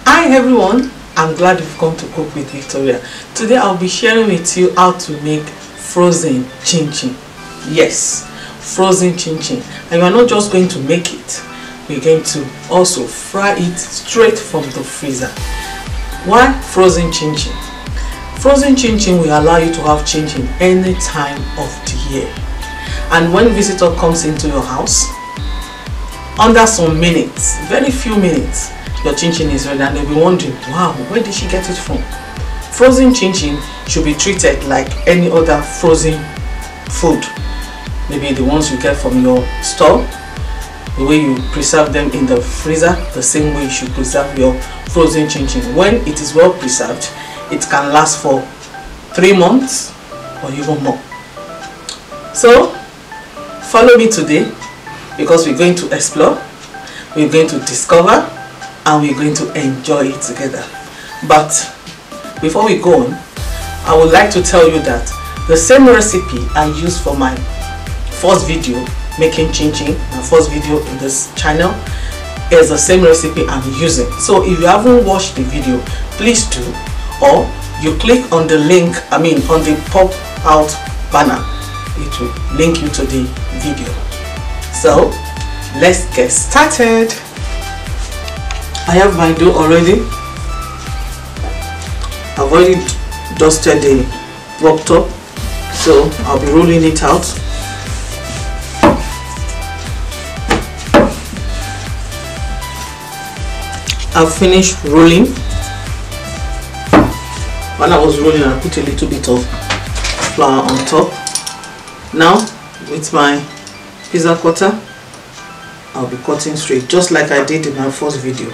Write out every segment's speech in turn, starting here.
Hi everyone, I'm glad you've come to Cook with Victoria. Today I'll be sharing with you how to make frozen chin chin. Yes, frozen chin chin. And you are not just going to make it, we're going to also fry it straight from the freezer. Why frozen chin chin? Frozen chin chin will allow you to have chin chin any time of the year. And when visitor comes into your house, under some minutes, very few minutes, your chin chin is ready and they'll be wondering, wow, where did she get it from? Frozen chin chin should be treated like any other frozen food. Maybe the ones you get from your store, the way you preserve them in the freezer, the same way you should preserve your frozen chin chin. When it is well preserved, it can last for 3 months or even more. So follow me today because we're going to explore, we're going to discover, and we're going to enjoy it together. But before we go on, I would like to tell you that the same recipe I used for my first video making chin chin, my first video in this channel, is the same recipe I'm using. So if you haven't watched the video, please do, or you click on the link, on the pop out banner, it will link you to the video. So let's get started. I have my dough already. I've already dusted the wok top, so I'll be rolling it out. I've finished rolling. While I was rolling, I put a little bit of flour on top. Now with my pizza cutter, I'll be cutting straight, just like I did in my first video.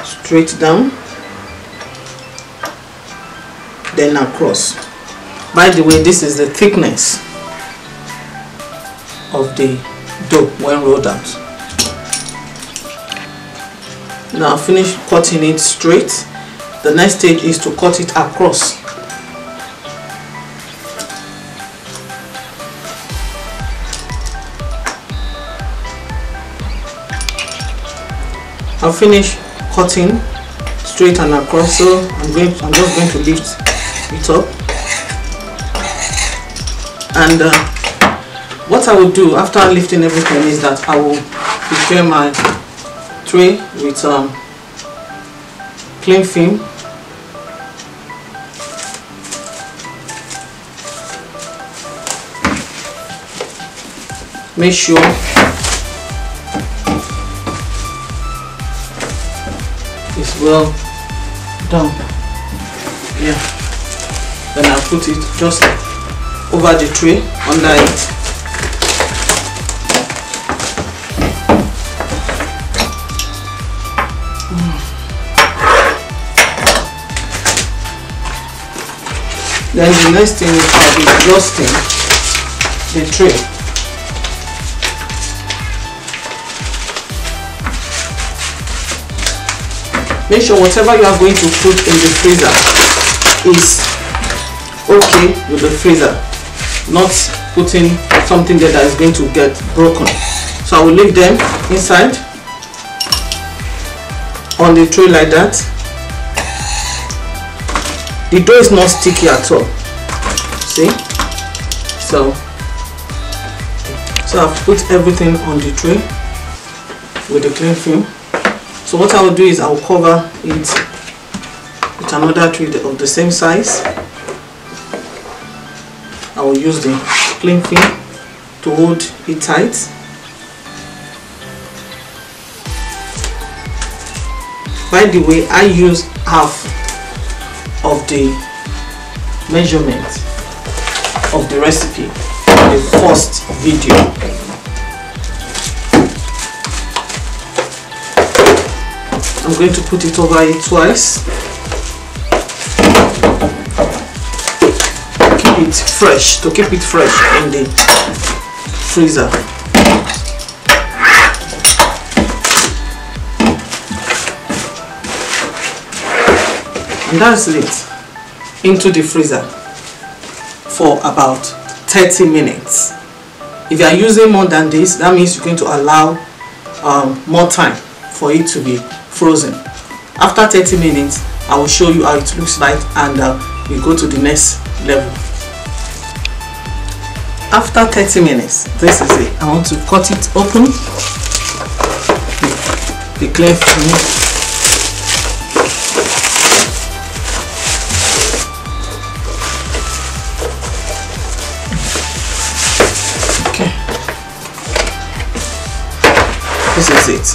Straight down, then across. By the way, this is the thickness of the dough when rolled out. Now I finished cutting it straight. The next stage is to cut it across. I'll finish cutting straight and across, so I'm just going to lift it up. And what I will do after lifting everything is that I will prepare my tray with cling film. Make sure it's well done. Yeah. Then I'll put it just over the tray, under it. Then the next thing is I'll be dusting the tray. Make sure whatever you are going to put in the freezer is okay with the freezer, not putting something that is going to get broken. So I will leave them inside on the tray like that. The dough is not sticky at all. See? So I've put everything on the tray with the cling film. So what I will do is I will cover it with another tray of the same size. I will use the cling film to hold it tight. By the way, I use half of the measurement of the recipe in the first video. I'm going to put it over it twice. Keep it fresh, to keep it fresh in the freezer. And that's it. Into the freezer for about 30 minutes. If you are using more than this, that means you're going to allow more time for it to be frozen. After 30 minutes, I will show you how it looks like, and we go to the next level. After 30 minutes, this is it. I want to cut it open. Be clear for me. Okay. This is it.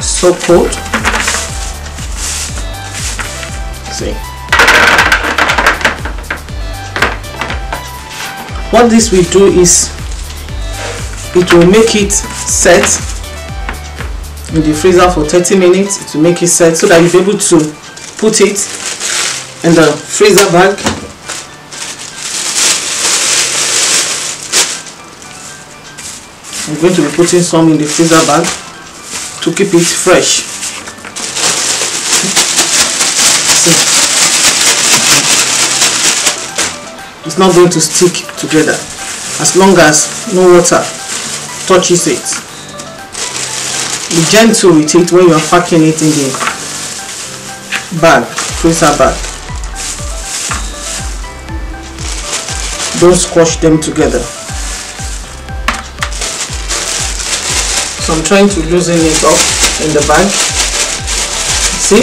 So cold. See. What this will do is it will make it set in the freezer for 30 minutes. It will make it set so that you'll be able to put it in the freezer bag. I'm going to be putting some in the freezer bag to keep it fresh. See. It's not going to stick together as long as no water touches it. Be gentle with it when you are packing it in the bag, freezer bag. Don't squash them together. So I'm trying to loosen it up in the bag. See?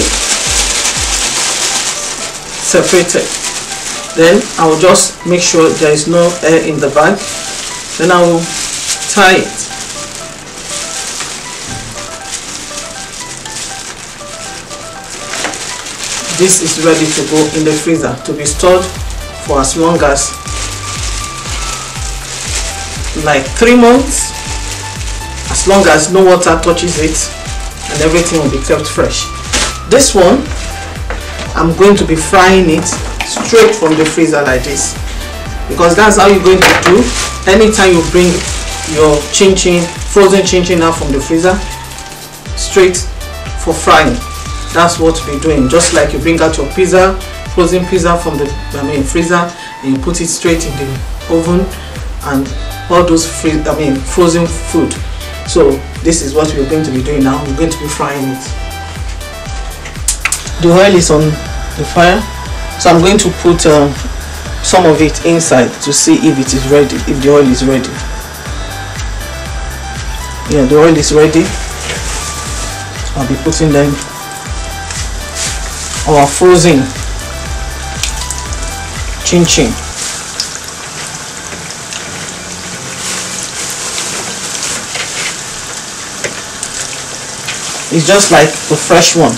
Separated. Then I will just make sure there is no air in the bag. Then I will tie it. This is ready to go in the freezer to be stored for as long as like 3 months, as long as no water touches it, and everything will be kept fresh. This one, I'm going to be frying it straight from the freezer like this, because that's how you're going to do anytime you bring your frozen chin-chin out from the freezer, straight for frying. That's what we're doing. Just like you bring out your pizza, frozen pizza from the freezer, and you put it straight in the oven, and all those frozen food. So this is what we're going to be doing now. We're going to be frying it. The oil is on the fire. So I'm going to put some of it inside to see if it is ready, if the oil is ready. Yeah, the oil is ready. I'll be putting them our frozen chin-chin. It's just like the fresh one.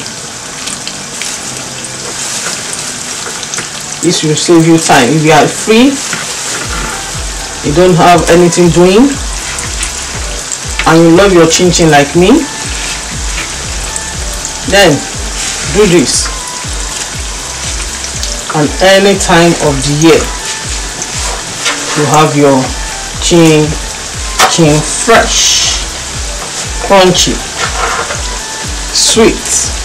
This will save you time. If you are free, you don't have anything doing, and you love your chin-chin like me, then do this. And any time of the year, you have your chin fresh, crunchy, sweet.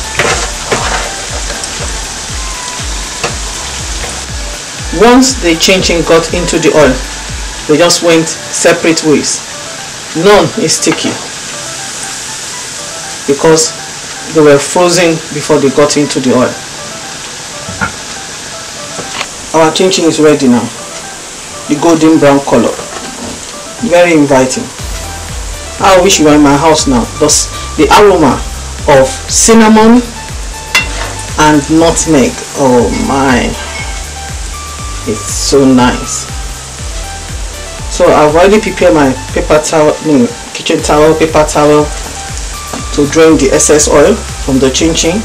Once the chin-chin got into the oil, they just went separate ways. None is sticky because they were frozen before they got into the oil. Our chin-chin is ready now. The golden brown color. Very inviting. I wish you were in my house now. Thus, the aroma of cinnamon and nutmeg. Oh my. It's so nice. So I've already prepared my paper towel, kitchen towel, paper towel to drain the excess oil from the chin-chin.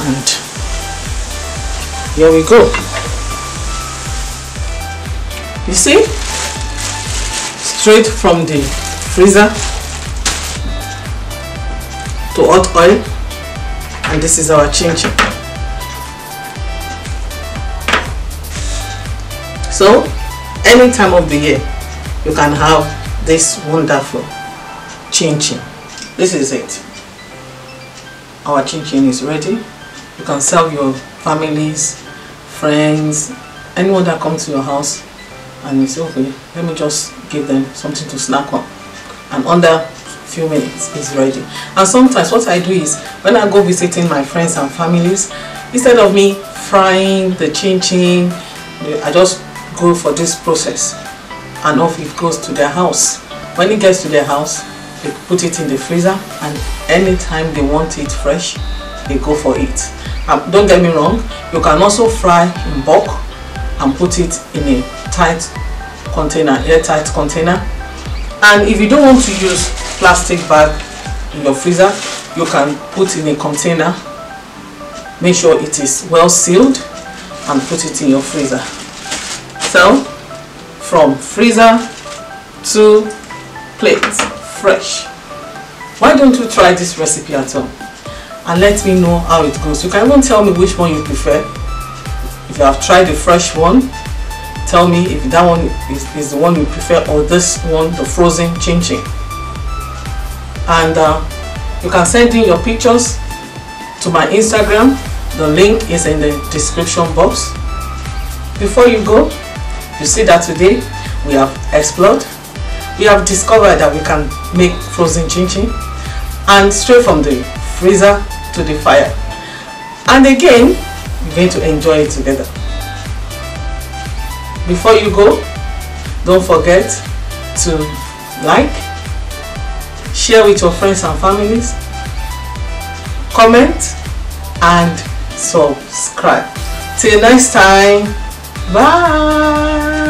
And here we go. You see? Straight from the freezer to hot oil, and this is our chin-chin. So any time of the year you can have this wonderful chin-chin. This is it. Our chin-chin is ready. You can serve your families, friends, anyone that comes to your house. and you say, okay, let me just give them something to snack on, and under few minutes it's ready. And sometimes what I do is, when I go visiting my friends and families, instead of me frying the chin-chin, I just go for this process, and off it goes to their house. When it gets to their house, they put it in the freezer, and anytime they want it fresh, they go for it. Don't get me wrong, you can also fry in bulk and put it in a tight container, airtight container. And if you don't want to use plastic bag in your freezer, you can put in a container, make sure it is well sealed, and put it in your freezer. So from freezer to plate, fresh. Why don't you try this recipe at home and let me know how it goes? You can even tell me which one you prefer. If you have tried the fresh one, tell me if that one is the one you prefer, or this one, the frozen chin-chin. And you can send in your pictures to my Instagram. The link is in the description box. Before you go, you see that today we have explored. We have discovered that we can make frozen chin-chin, and straight from the freezer to the fire. And again, you're going to enjoy it together. Before you go, don't forget to like, share with your friends and families, comment, and subscribe. Till next time, bye.